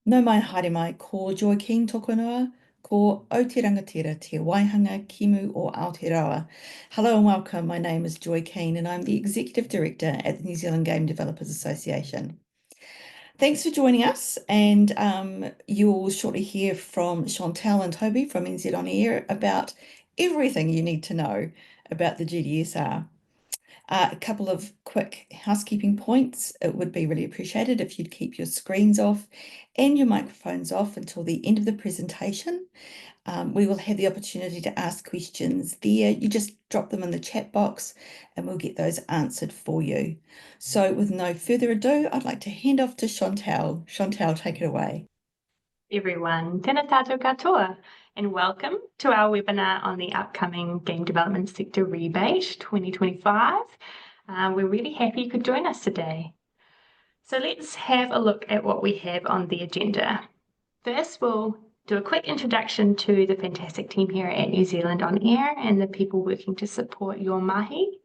No mai haere mai, ko Joaquin Tokonua, ko o te rangatira te Waihanga Kimu o Aotearoa. Hello and welcome. My name is Joy Keane and I'm the Executive Director at the New Zealand Game Developers Association. Thanks for joining us, and you'll shortly hear from Chantal and Toby from NZ On Air about everything you need to know about the GDSR. A couple of quick housekeeping points. It would be really appreciated if you'd keep your screens off and your microphones off until the end of the presentation. We will have the opportunity to ask questions there. You just drop them in the chat box and we'll get those answered for you. So with no further ado, I'd like to hand off to Chantal. Chantal, take it away. Everyone, tēnā tātou katoa, and welcome to our webinar on the upcoming Game Development Sector Rebate 2025. We're really happy you could join us today. So let's have a look at what we have on the agenda. First, we'll do a quick introduction to the fantastic team here at New Zealand On Air and the people working to support your mahi.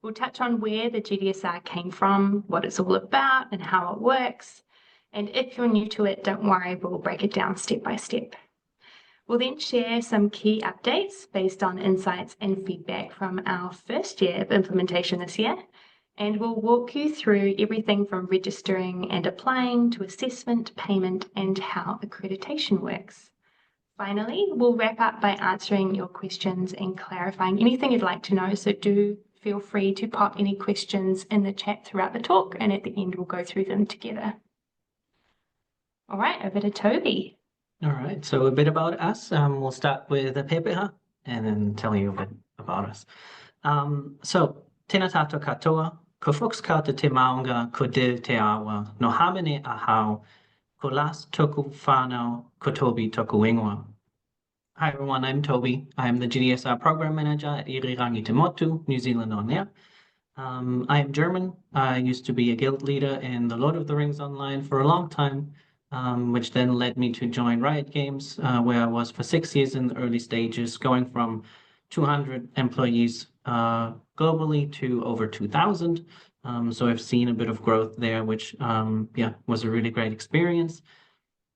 We'll touch on where the GDSR came from, what it's all about, and how it works. And if you're new to it, don't worry, we'll break it down step by step. We'll then share some key updates based on insights and feedback from our first year of implementation this year. And we'll walk you through everything from registering and applying to assessment, payment, and how accreditation works. Finally, we'll wrap up by answering your questions and clarifying anything you'd like to know, so do feel free to pop any questions in the chat throughout the talk, and at the end we'll go through them together. All right, over to Toby. All right, so a bit about us. We'll start with a pepeha and then tell you a bit about us. So, tēnā tātou katoa, ko whakskauta te maunga, ko div te awa, no hamene ahau, ko las toku whānau, ko Toby toku ingoa. Hi everyone, I'm Toby. I'm the GDSR Program Manager at Irirangi Te Motu, New Zealand On Air. I am German. I used to be a guild leader in the Lord of the Rings Online for a long time, which then led me to join Riot Games, where I was for 6 years in the early stages, going from 200 employees globally to over 2,000. So I've seen a bit of growth there, which was a really great experience.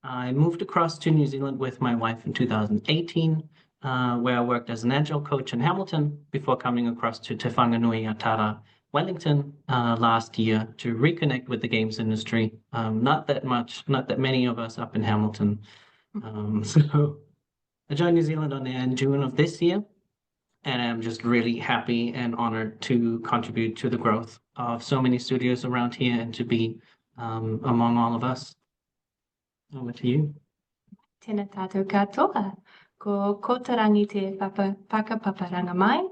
I moved across to New Zealand with my wife in 2018, where I worked as an agile coach in Hamilton before coming across to Te Whanganui Atara, Wellington last year to reconnect with the games industry. Not that many of us up in Hamilton. So I joined New Zealand On Air in June of this year, and I'm just really happy and honored to contribute to the growth of so many studios around here and to be among all of us. Over to you. Tēnā tātou katoa, ko kotarangi te whakapaparanga mai,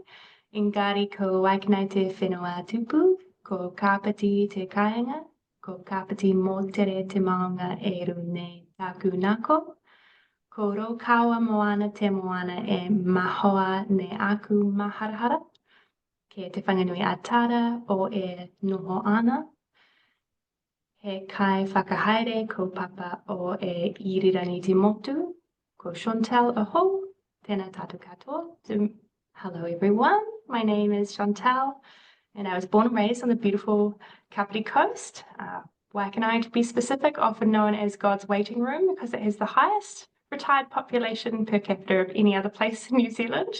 engari ko waikanai te whenua tupu, ko kāpati te kāinga, ko kāpati mō tere te maunga e rune tāku nako, ko rōkawa moana te moana e mahoa ne aku maharahara, ke te whanganui atara o e noho ana, he kai whakahaere ko papa o e Irirangi Te Motu, ko Chantal aho, tēnā tātou katoa. So, hello everyone, my name is Chantal, and I was born and raised on the beautiful Kapiti Coast, Waikanai to be specific, often known as God's waiting room because it has the highest retired population per capita of any other place in New Zealand.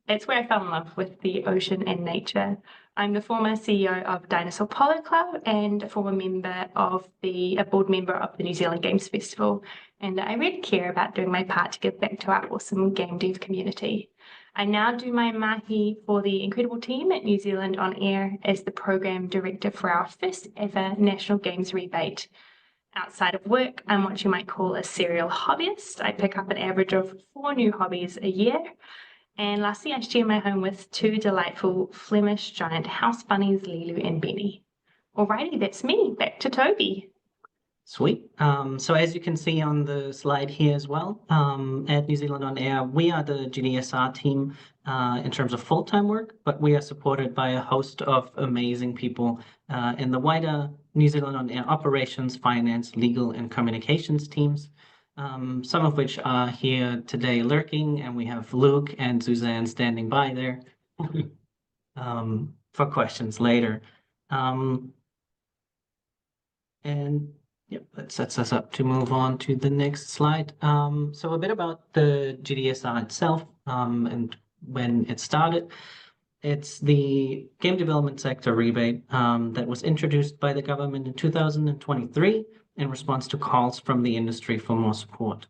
It's where I fell in love with the ocean and nature. I'm the former CEO of Dinosaur Polo Club and a former board member of the New Zealand Games Festival. And I really care about doing my part to give back to our awesome game dev community. I now do my mahi for the incredible team at New Zealand On Air as the program director for our first ever National Games Rebate. Outside of work, I'm what you might call a serial hobbyist. I pick up an average of 4 new hobbies a year. And lastly, I share my home with 2 delightful Flemish giant house bunnies, Lilu and Benny. Alrighty, that's me. Back to Toby. Sweet. So as you can see on the slide here as well, at New Zealand On Air, we are the GDSR team in terms of full-time work, but we are supported by a host of amazing people in the wider New Zealand On Air operations, finance, legal, and communications teams. Some of which are here today lurking, and we have Luke and Suzanne standing by there for questions later. And Yep, that sets us up to move on to the next slide. So a bit about the GDSR itself and when it started. It's the game development sector rebate that was introduced by the government in 2023 in response to calls from the industry for more support,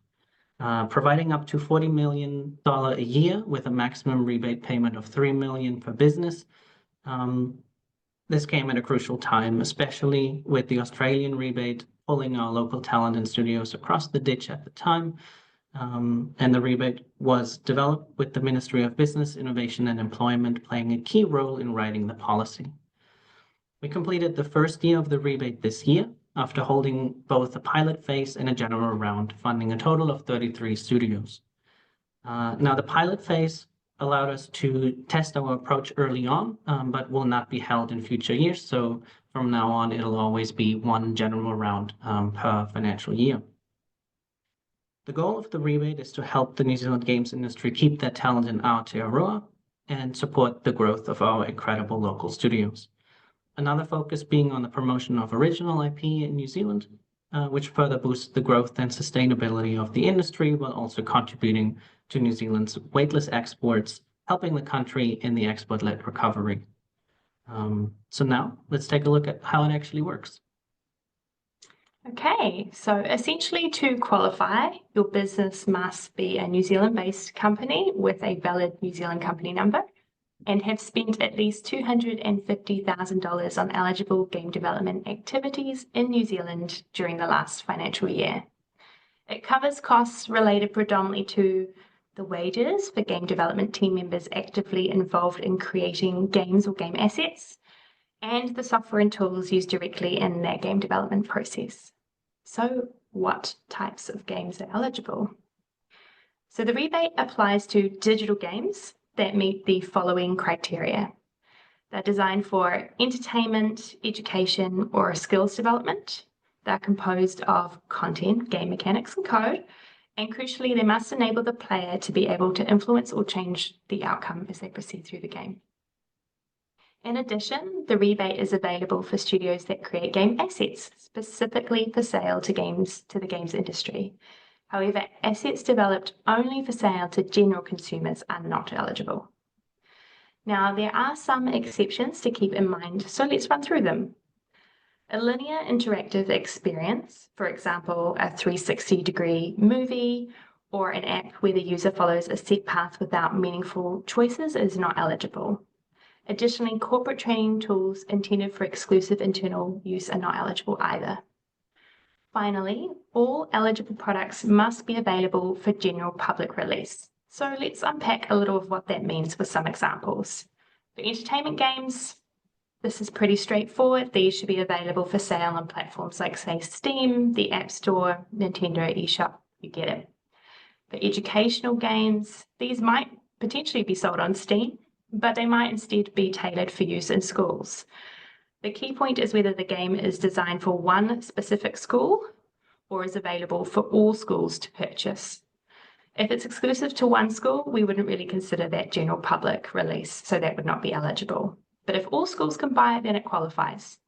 providing up to $40 million a year with a maximum rebate payment of $3 million per business. This came at a crucial time, especially with the Australian rebate pulling our local talent and studios across the ditch at the time. And the rebate was developed with the Ministry of Business, Innovation and Employment playing a key role in writing the policy. We completed the first year of the rebate this year after holding both a pilot phase and a general round, funding a total of 33 studios. Now, the pilot phase allowed us to test our approach early on, but will not be held in future years. So from now on, it'll always be one general round per financial year. The goal of the rebate is to help the New Zealand games industry keep their talent in Aotearoa and support the growth of our incredible local studios. Another focus being on the promotion of original IP in New Zealand, which further boosts the growth and sustainability of the industry while also contributing to New Zealand's weightless exports, helping the country in the export-led recovery. So now let's take a look at how it actually works. Okay, so essentially to qualify, your business must be a New Zealand-based company with a valid New Zealand company number and have spent at least $250,000 on eligible game development activities in New Zealand during the last financial year. It covers costs related predominantly to the wages for game development team members actively involved in creating games or game assets, and the software and tools used directly in that game development process. So what types of games are eligible? So the rebate applies to digital games that meet the following criteria. They're designed for entertainment, education, or skills development. They're composed of content, game mechanics, and code. And crucially, they must enable the player to be able to influence or change the outcome as they proceed through the game. In addition, the rebate is available for studios that create game assets, specifically for sale to the games industry. However, assets developed only for sale to general consumers are not eligible. Now, there are some exceptions to keep in mind, so let's run through them. A linear interactive experience, for example, a 360-degree movie or an app where the user follows a set path without meaningful choices, is not eligible. Additionally, corporate training tools intended for exclusive internal use are not eligible either. Finally, all eligible products must be available for general public release. So let's unpack a little of what that means with some examples. For entertainment games, this is pretty straightforward. These should be available for sale on platforms like, say, Steam, the App Store, Nintendo eShop, you get it. For educational games, these might potentially be sold on Steam, but they might instead be tailored for use in schools. The key point is whether the game is designed for one specific school or is available for all schools to purchase. If it's exclusive to one school, we wouldn't really consider that general public release, so that would not be eligible. But if all schools can buy it, then it qualifies.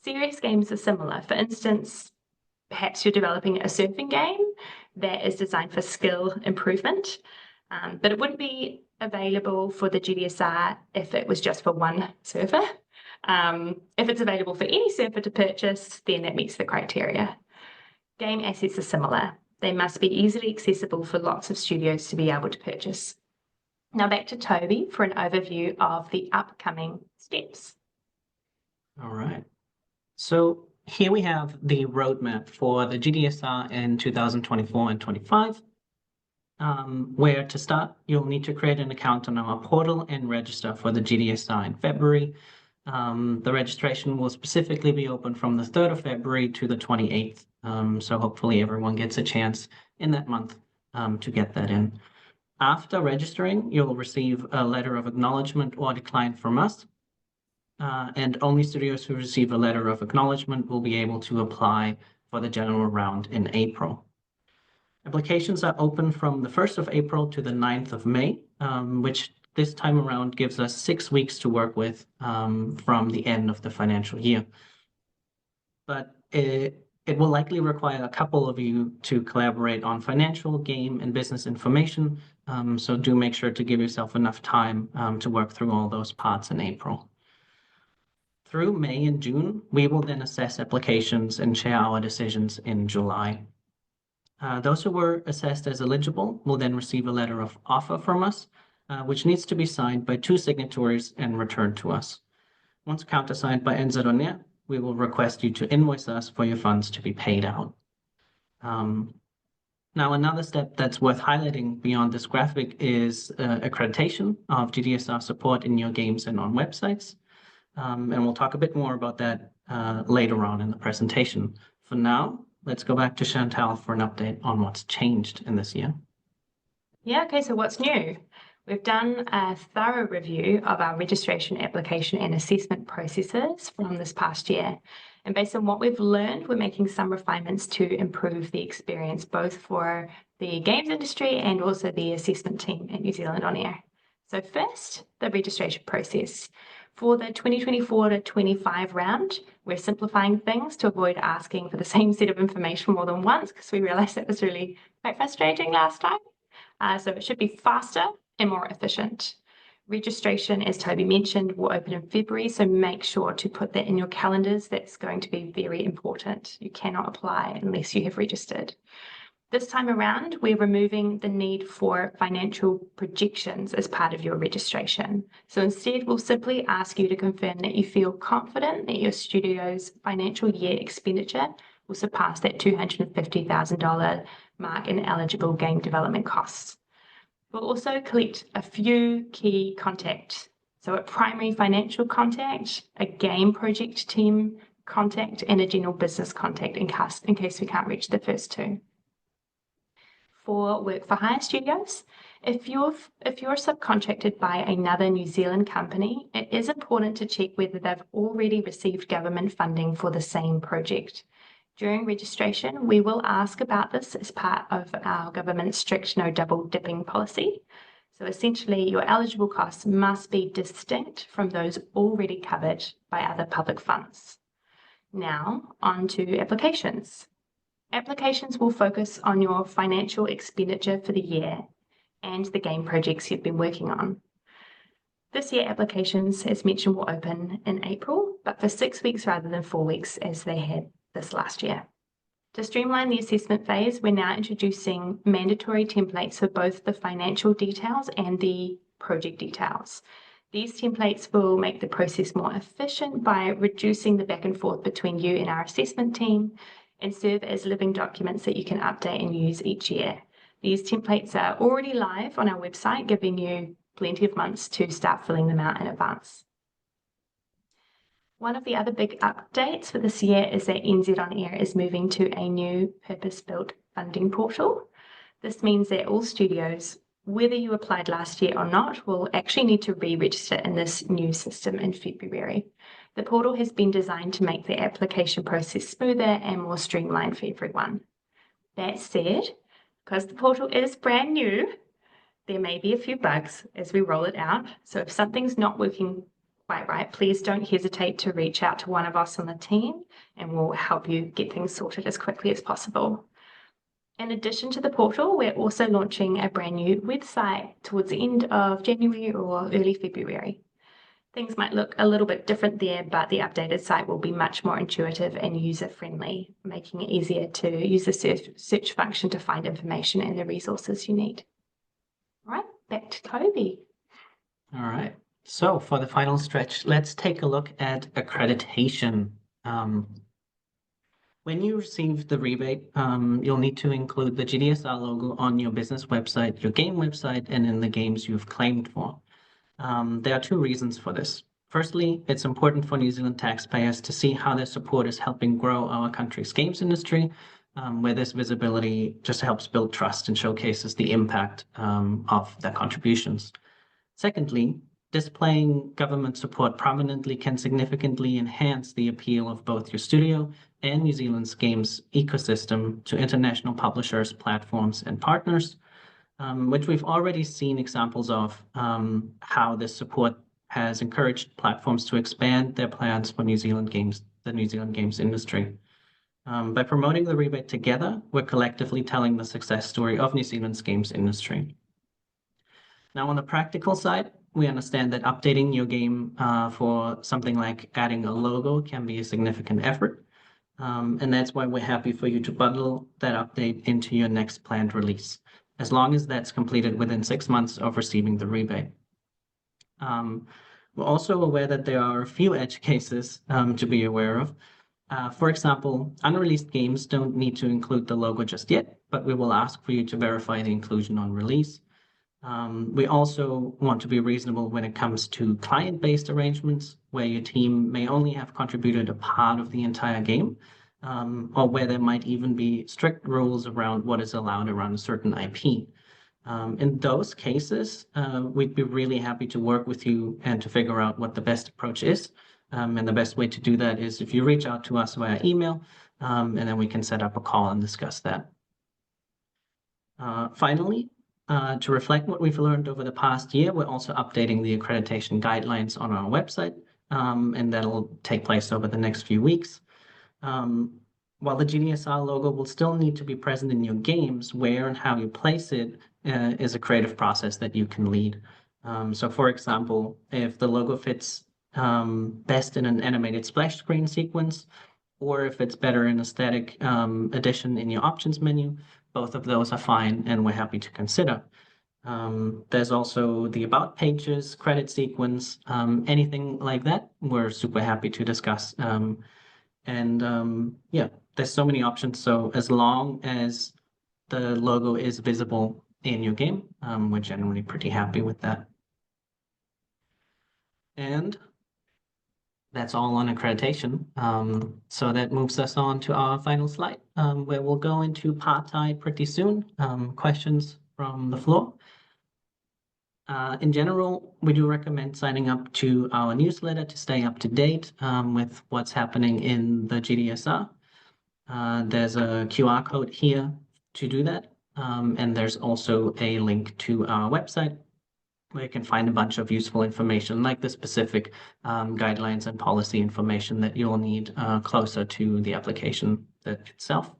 Serious games are similar. For instance, perhaps you're developing a surfing game that is designed for skill improvement, but it wouldn't be available for the GDSR if it was just for one surfer. If it's available for any surfer to purchase, then that meets the criteria. Game assets are similar. They must be easily accessible for lots of studios to be able to purchase. Now back to Toby for an overview of the upcoming steps. All right. So here we have the roadmap for the GDSR in 2024 and 25. Where to start, you'll need to create an account on our portal and register for the GDSR in February. The registration will specifically be open from the 3rd of February to the 28th. So hopefully everyone gets a chance in that month to get that in. After registering, you'll receive a letter of acknowledgement or decline from us. And only studios who receive a letter of acknowledgement will be able to apply for the general round in April. Applications are open from the 1st of April to the 9th of May, which this time around gives us 6 weeks to work with from the end of the financial year. But It will likely require a couple of you to collaborate on financial, game, and business information. So do make sure to give yourself enough time to work through all those parts in April. Through May and June, we will then assess applications and share our decisions in July. Those who were assessed as eligible will then receive a letter of offer from us, which needs to be signed by 2 signatories and returned to us. Once countersigned by NZGDA, we will request you to invoice us for your funds to be paid out. Now, another step that's worth highlighting beyond this graphic is accreditation of GDSR support in your games and on websites. And we'll talk a bit more about that later on in the presentation. For now, let's go back to Chantal for an update on what's changed in this year. Yeah, okay, so what's new? We've done a thorough review of our registration, application and assessment processes from this past year. And based on what we've learned, we're making some refinements to improve the experience, both for the games industry and also the assessment team at New Zealand On Air. So first, the registration process. For the 2024 to 25 round, we're simplifying things to avoid asking for the same set of information more than once, because we realized that was really quite frustrating last time. So it should be faster and more efficient. Registration, as Toby mentioned, will open in February, so make sure to put that in your calendars. That's going to be very important. You cannot apply unless you have registered. This time around, we're removing the need for financial projections as part of your registration. So instead, we'll simply ask you to confirm that you feel confident that your studio's financial year expenditure will surpass that $250,000 mark in eligible game development costs. We'll also collect a few key contacts. So a primary financial contact, a game project team contact, and a general business contact in case we can't reach the first 2. For work for hire studios, if you're subcontracted by another New Zealand company, it is important to check whether they've already received government funding for the same project. During registration, we will ask about this as part of our government's strict no double dipping policy. So essentially, your eligible costs must be distinct from those already covered by other public funds. Now, on to applications. Applications will focus on your financial expenditure for the year and the game projects you've been working on. This year, applications, as mentioned, will open in April, but for 6 weeks rather than 4 weeks as they had this last year. To streamline the assessment phase, we're now introducing mandatory templates for both the financial details and the project details. These templates will make the process more efficient by reducing the back and forth between you and our assessment team and serve as living documents that you can update and use each year. These templates are already live on our website, giving you plenty of months to start filling them out in advance. One of the other big updates for this year is that NZ On Air is moving to a new purpose-built funding portal. This means that all studios, whether you applied last year or not, will actually need to re-register in this new system in February. The portal has been designed to make the application process smoother and more streamlined for everyone. That said, because the portal is brand new, there may be a few bugs as we roll it out. So if something's not working quite right, please don't hesitate to reach out to one of us on the team and we'll help you get things sorted as quickly as possible. In addition to the portal, we're also launching a brand new website towards the end of January or early February. Things might look a little bit different there, but the updated site will be much more intuitive and user-friendly, making it easier to use the search function to find information and the resources you need. All right, back to Toby. All right. So for the final stretch, let's take a look at accreditation. When you receive the rebate, you'll need to include the GDSR logo on your business website, your game website, and in the games you've claimed for. There are 2 reasons for this. Firstly, it's important for New Zealand taxpayers to see how their support is helping grow our country's games industry, where this visibility just helps build trust and showcases the impact of their contributions. Secondly, displaying government support prominently can significantly enhance the appeal of both your studio and New Zealand's games ecosystem to international publishers, platforms, and partners, which we've already seen examples of how this support has encouraged platforms to expand their plans for New Zealand games, the New Zealand games industry. By promoting the rebate together, we're collectively telling the success story of New Zealand's games industry. Now, on the practical side, we understand that updating your game for something like adding a logo can be a significant effort. And that's why we're happy for you to bundle that update into your next planned release, as long as that's completed within 6 months of receiving the rebate. We're also aware that there are a few edge cases to be aware of. For example, unreleased games don't need to include the logo just yet, but we will ask for you to verify the inclusion on release. We also want to be reasonable when it comes to client-based arrangements, where your team may only have contributed a part of the entire game, or where there might even be strict rules around what is allowed around a certain IP. In those cases, we'd be really happy to work with you and to figure out what the best approach is. And the best way to do that is if you reach out to us via email, and then we can set up a call and discuss that. Finally, to reflect what we've learned over the past year, we're also updating the accreditation guidelines on our website, and that'll take place over the next few weeks. While the GDSR logo will still need to be present in your games, where and how you place it is a creative process that you can lead. So for example, if the logo fits best in an animated splash screen sequence, or if it's better in a static addition in your options menu, both of those are fine and we're happy to consider. There's also the about pages, credit sequence, anything like that, we're super happy to discuss. Yeah, there's so many options. So as long as the logo is visible in your game, we're generally pretty happy with that. And that's all on accreditation. So that moves us on to our final slide, where we'll go into partai pretty soon. Questions from the floor. In general, we do recommend signing up to our newsletter to stay up to date with what's happening in the GDSR. There's a QR code here to do that. And there's also a link to our website where you can find a bunch of useful information like the specific guidelines and policy information that you'll need closer to the application itself.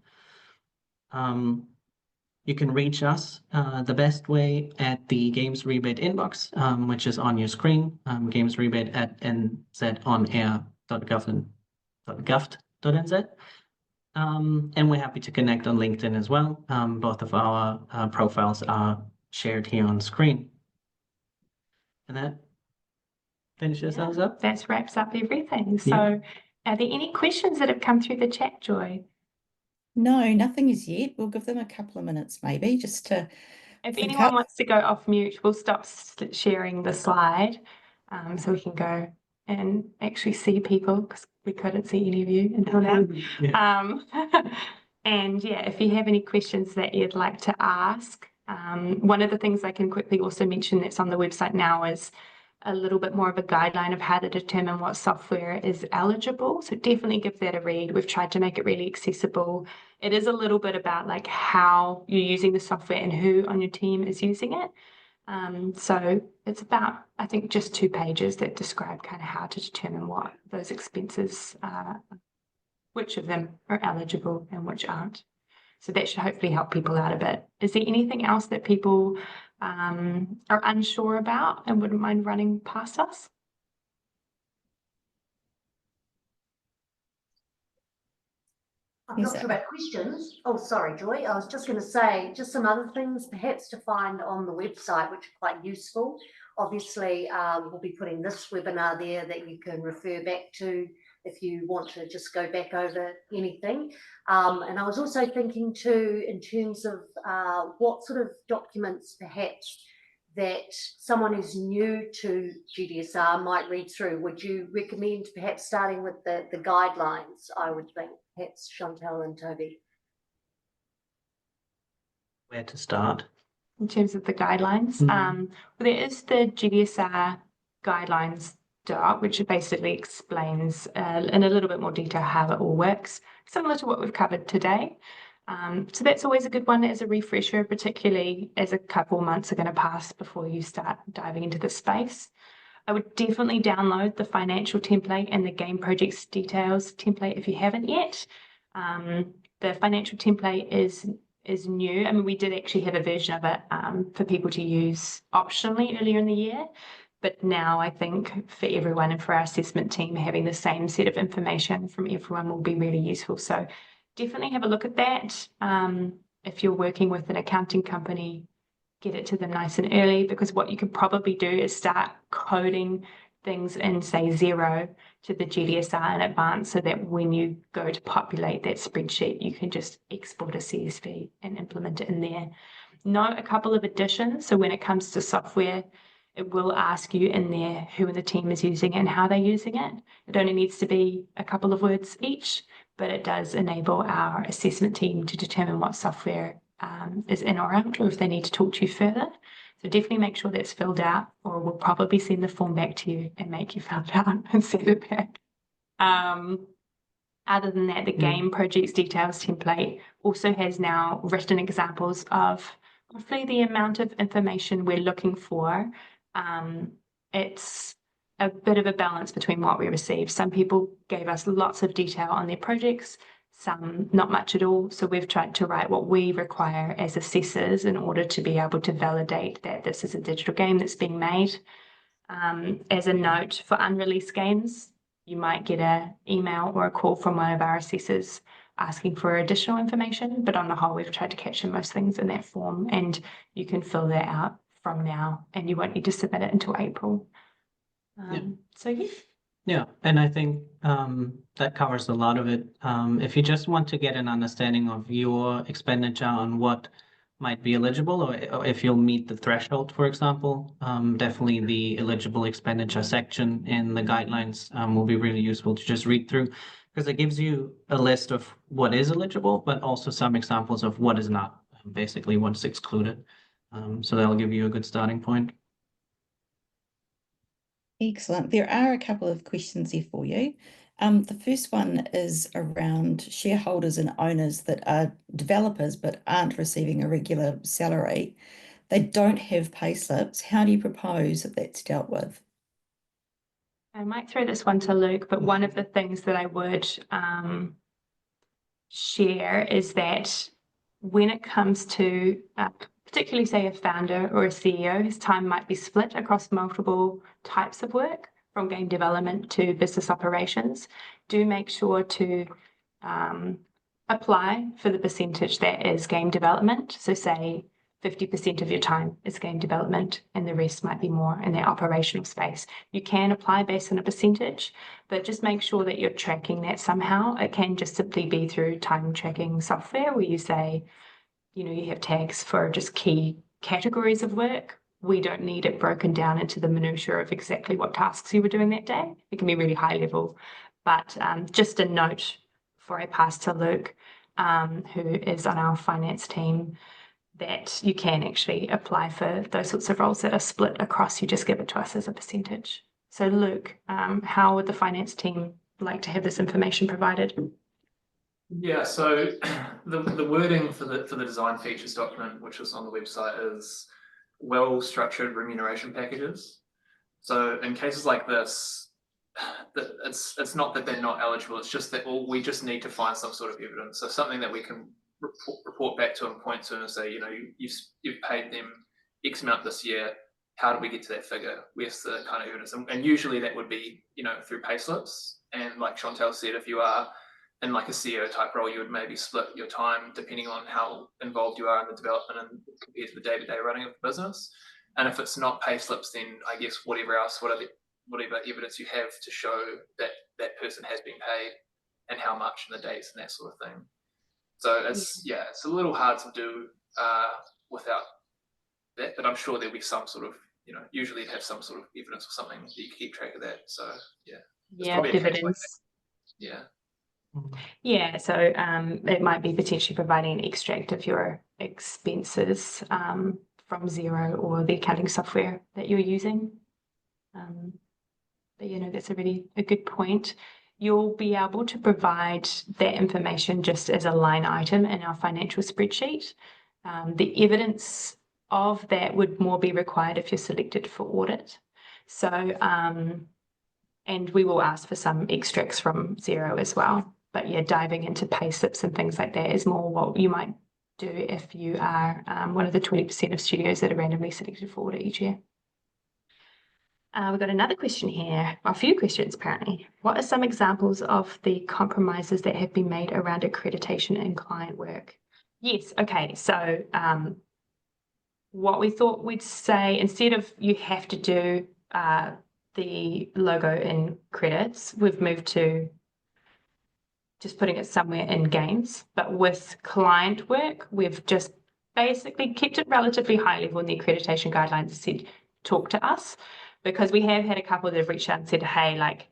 You can reach us the best way at the Games Rebate inbox, which is on your screen, gamesrebate@nzgonair.gov.nz. And we're happy to connect on LinkedIn as well. Both of our profiles are shared here on screen. And that finishes us up. That wraps up everything. So are there any questions that have come through the chat, Joy? No, nothing as yet. We'll give them a couple of minutes maybe just to If think anyone up. wants to go off mute, we'll stop sharing the slide so we can go and actually see people because we couldn't see any of you until now. And yeah, if you have any questions that you'd like to ask, one of the things I can quickly also mention that's on the website now is a little bit more of a guideline of how to determine what software is eligible. So definitely give that a read. We've tried to make it really accessible. It is a little bit about like how you're using the software and who on your team is using it. So it's about, I think, just 2 pages that describe kind of how to determine what those expenses are, which of them are eligible and which aren't. So that should hopefully help people out a bit. Is there anything else that people are unsure about and wouldn't mind running past us? I'm not sure about questions. Oh, sorry, Joy. I was just going to say just some other things perhaps to find on the website, which are quite useful. Obviously, we'll be putting this webinar there that you can refer back to if you want to just go back over anything. And I was also thinking too, in terms of what sort of documents perhaps that someone who's new to GDSR might read through. Would you recommend perhaps starting with the guidelines, I would think, perhaps Chantal and Toby? Where to start? In terms of the guidelines, well, there is the GDSR guidelines doc, which basically explains in a little bit more detail how it all works, similar to what we've covered today. So that's always a good one as a refresher, particularly as a couple months are going to pass before you start diving into the space. I would definitely download the financial template and the game projects details template if you haven't yet. The financial template is new. I mean, we did actually have a version of it for people to use optionally earlier in the year, but now I think for everyone and for our assessment team, having the same set of information from everyone will be really useful. So definitely have a look at that. If you're working with an accounting company, get it to them nice and early, because what you could probably do is start coding things in, say, Xero to the GDSR in advance, so that when you go to populate that spreadsheet, you can just export a CSV and implement it in there. Note a couple of additions. So when it comes to software, it will ask you in there who in the team is using it and how they're using it. It only needs to be a couple of words each, but it does enable our assessment team to determine what software is in or out, or if they need to talk to you further. So definitely make sure that's filled out, or we'll probably send the form back to you and make you fill it out and send it back. Other than that, the game projects details template also has now written examples of roughly the amount of information we're looking for. It's a bit of a balance between what we received. Some people gave us lots of detail on their projects, some not much at all. So we've tried to write what we require as assessors in order to be able to validate that this is a digital game that's being made. As a note, for unreleased games, you might get an email or a call from one of our assessors asking for additional information, but on the whole, we've tried to capture most things in that form, and you can fill that out from now, and you won't need to submit it until April. So yeah. Yeah, and I think that covers a lot of it. If you just want to get an understanding of your expenditure on what might be eligible, or if you'll meet the threshold, for example, definitely the eligible expenditure section in the guidelines will be really useful to just read through, because it gives you a list of what is eligible, but also some examples of what is not, basically what's excluded. So that'll give you a good starting point. Excellent. There are a couple of questions here for you. The first one is around shareholders and owners that are developers but aren't receiving a regular salary. They don't have payslips. How do you propose that that's dealt with? I might throw this one to Luke, but one of the things that I would share is that when it comes to particularly say a founder or a CEO, his time might be split across multiple types of work, from game development to business operations. Do make sure to apply for the percentage that is game development. So say 50% of your time is game development and the rest might be more in the operational space. You can apply based on a percentage, but just make sure that you're tracking that somehow. It can just simply be through time tracking software where you say, you know, you have tags for just key categories of work. We don't need it broken down into the minutiae of exactly what tasks you were doing that day. It can be really high level, but just a note before I pass to Luke, who is on our finance team, that you can actually apply for those sorts of roles that are split across. You just give it to us as a percentage. So Luke, how would the finance team like to have this information provided? Yeah, so the wording for the design features document, which is on the website, is well-structured remuneration packages. So in cases like this, it's not that they're not eligible, it's just that we just need to find some sort of evidence. So something that we can report back to and point to and say, you know, you've paid them X amount this year. How do we get to that figure? Where's the kind of evidence? And usually that would be, you know, through payslips. And like Chantel said, if you are in like a CEO type role, you would maybe split your time depending on how involved you are in the development and compared to the day-to-day running of the business. And if it's not payslips, then I guess whatever evidence you have to show that that person has been paid and how much and the dates and that sort of thing. So it's a little hard to do without that, but I'm sure there'll be some sort of, you know, usually you'd have some sort of evidence or something that you can keep track of that. So dividends. Yeah, so it might be potentially providing an extract of your expenses from Xero or the accounting software that you're using. But you know, that's a good point. You'll be able to provide that information just as a line item in our financial spreadsheet. The evidence of that would more be required if you're selected for audit. So, and we will ask for some extracts from Xero as well. But yeah, diving into pay slips and things like that is more what you might do if you are one of the 20% of studios that are randomly selected for audit each year. We've got another question here, a few questions apparently. What are some examples of the compromises that have been made around accreditation in client work? Yes, okay, so what we thought we'd say, instead of you have to do the logo in credits, we've moved to just putting it somewhere in games. But with client work, we've just basically kept it relatively high level in the accreditation guidelines and said, talk to us, because we have had a couple that have reached out and said, hey, like,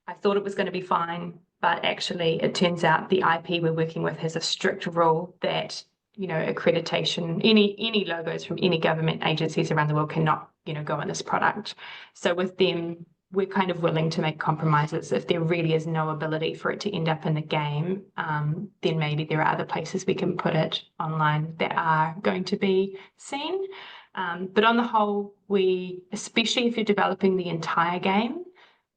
I thought it was going to be fine, but actually it turns out the IP we're working with has a strict rule that, you know, accreditation, any logos from any government agencies around the world cannot, you know, go on this product. So with them, we're kind of willing to make compromises. If there really is no ability for it to end up in the game, then maybe there are other places we can put it online that are going to be seen. But on the whole, especially if you're developing the entire game,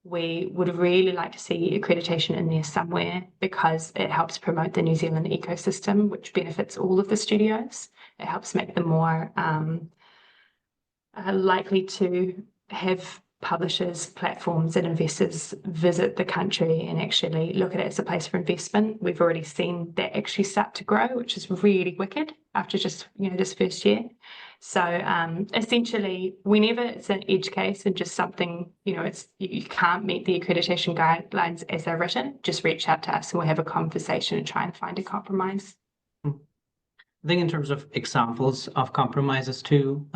we would really like to see accreditation in there somewhere, because it helps promote the New Zealand ecosystem, which benefits all of the studios. It helps make them more likely to have publishers, platforms, and investors visit the country and actually look at it as a place for investment. We've already seen that actually start to grow, which is really wicked after just, you know, this first year. So essentially, whenever it's an edge case and just something, you know, you can't meet the accreditation guidelines as they're written, just reach out to us and we'll have a conversation and try and find a compromise. I think in terms of examples of compromises too,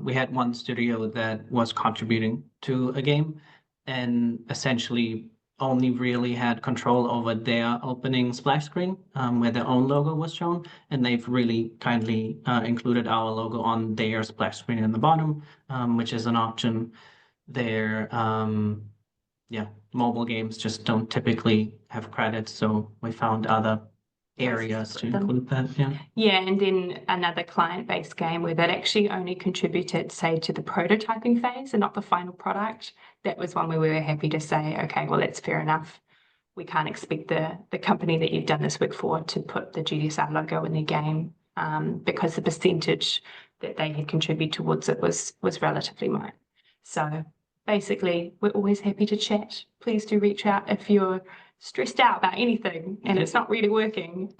we had one studio that was contributing to a game and essentially only really had control over their opening splash screen, where their own logo was shown, and they've really kindly included our logo on their splash screen in the bottom, which is an option. Their mobile games just don't typically have credits, so we found other areas to include that. Yeah, and then another client-based game where that actually only contributed, say, to the prototyping phase and not the final product. That was one where we were happy to say, okay, well, that's fair enough. We can't expect the company that you've done this work for to put the GDSR logo in their game, because the percentage that they had contributed towards it was relatively minor. So basically, we're always happy to chat. Please do reach out if you're stressed out about anything and it's not really working.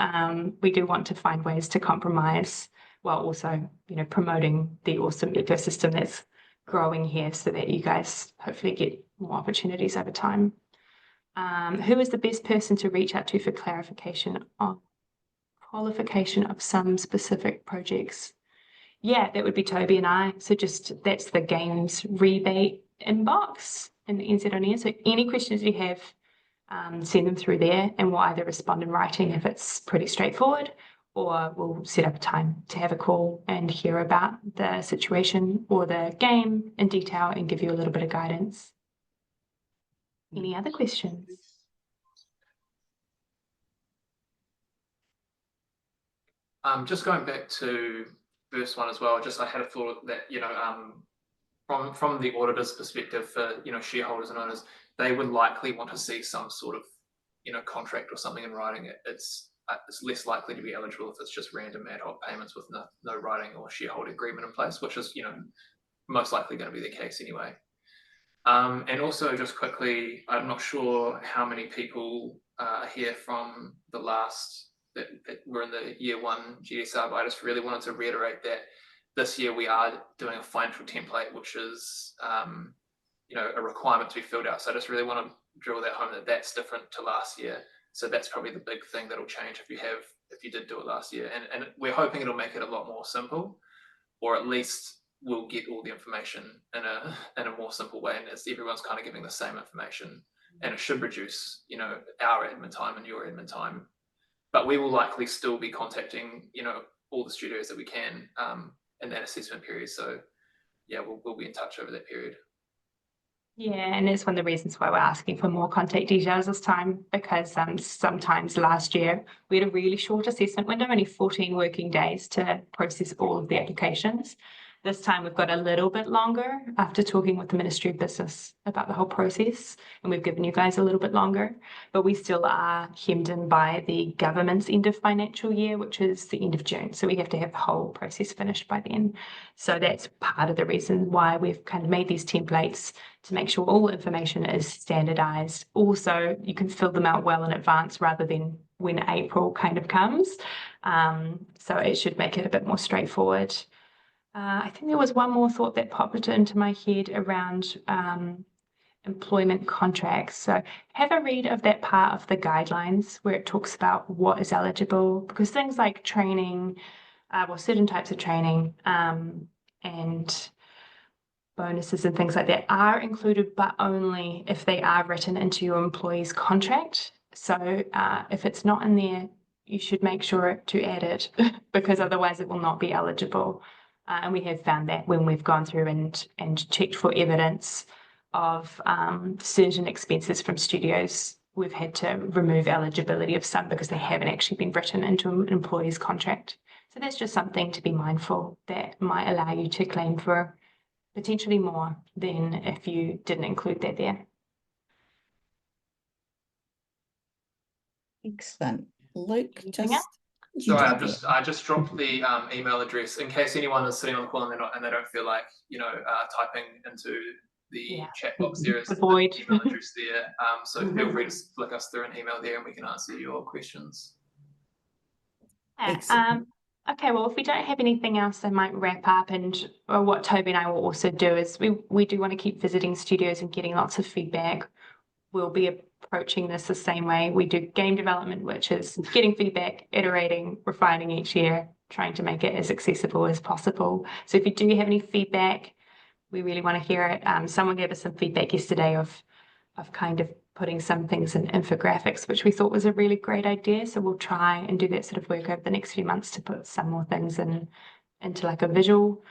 We do want to find ways to compromise while also, you know, promoting the awesome ecosystem that's growing here, so that you guys hopefully get more opportunities over time. Who is the best person to reach out to for clarification on qualification of some specific projects? Yeah, that would be Toby and I. So that's the games rebate inbox in the NZ. So any questions you have, send them through there and we'll either respond in writing if it's pretty straightforward, or we'll set up a time to have a call and hear about the situation or the game in detail and give you a little bit of guidance. Any other questions? Just going back to first one as well, I had a thought that, you know, from the auditor's perspective, for, you know, shareholders and owners, they would likely want to see some sort of, you know, contract or something in writing. It's less likely to be eligible if it's just random ad hoc payments with no writing or shareholder agreement in place, which is, you know, most likely going to be the case anyway. And also, just quickly, I'm not sure how many people are here from the last that were in the year one GDSR, but I just really wanted to reiterate that this year we are doing a financial template, which is you know, a requirement to be filled out. So I just really want to drill that home, that that's different to last year. So that's probably the big thing that'll change if you did do it last year. And we're hoping it'll make it a lot more simple, or at least we'll get all the information in a more simple way, and it's everyone's kind of giving the same information, and it should reduce, you know, our admin time and your admin time. But we will likely still be contacting, you know, all the studios that we can in that assessment period. So yeah, we'll be in touch over that period. Yeah, and it's one of the reasons why we're asking for more contact details this time, because sometimes last year we had a really short assessment window, only 14 working days to process all of the applications. This time we've got a little bit longer after talking with the Ministry of Business about the whole process, and we've given you guys a little bit longer, but we still are hemmed in by the government's end of financial year, which is the end of June. So we have to have the whole process finished by then. So that's part of the reason why we've kind of made these templates to make sure all information is standardized. Also, you can fill them out well in advance rather than when April kind of comes. So it should make it a bit more straightforward. I think there was one more thought that popped into my head around employment contracts. So have a read of that part of the guidelines where it talks about what is eligible, because things like training, well, certain types of training and bonuses and things like that are included, but only if they are written into your employee's contract. So if it's not in there, you should make sure to add it because otherwise it will not be eligible. And we have found that when we've gone through and checked for evidence of certain expenses from studios, we've had to remove eligibility of some because they haven't actually been written into an employee's contract. So that's just something to be mindful that might allow you to claim for potentially more than if you didn't include that there. Excellent. Luke, Anything just Sorry, I just dropped the email address in case anyone is sitting on the call and they don't feel like typing into the chat box. There is the email address there, so feel free to flick us through an email there and we can answer your questions. Okay, well, if we don't have anything else, I might wrap up. And what Toby and I will also do is we do want to keep visiting studios and getting lots of feedback. We'll be approaching this the same way. We do game development, which is getting feedback, iterating, refining each year, trying to make it as accessible as possible. So if you do have any feedback, we really want to hear it. Someone gave us some feedback yesterday of kind of putting some things in infographics, which we thought was a really great idea. So we'll try and do that sort of work over the next few months to put some more things into like a visual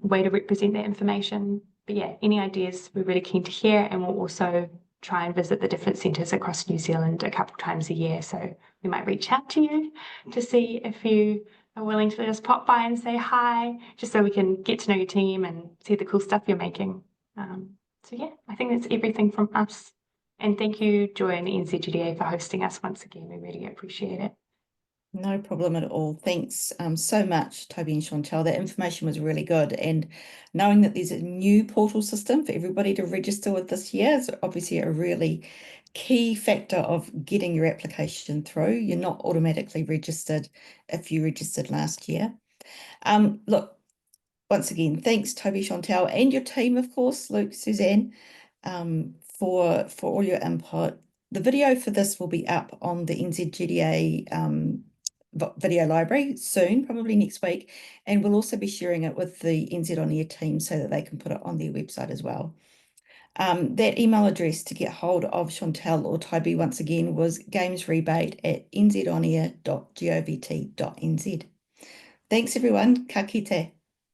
way to represent that information. But yeah, any ideas we're really keen to hear, and we'll also try and visit the different centres across New Zealand a couple times a year. So we might reach out to you to see if you are willing to let us pop by and say hi, just so we can get to know your team and see the cool stuff you're making. So yeah, I think that's everything from us. And thank you, Joy and NZGDA, for hosting us once again. We really appreciate it. No problem at all. Thanks so much, Toby and Chantal. That information was really good. And knowing that there's a new portal system for everybody to register with this year is obviously a really key factor of getting your application through. You're not automatically registered if you registered last year. Look, once again, thanks, Toby, Chantal, and your team, of course, Luke, Suzanne, for all your input. The video for this will be up on the NZGDA video library soon, probably next week, and we'll also be sharing it with the NZ On Air team so that they can put it on their website as well. That email address to get hold of Chantal or Toby once again was gamesrebate@nzonair.govt.nz. Thanks everyone, ka kite.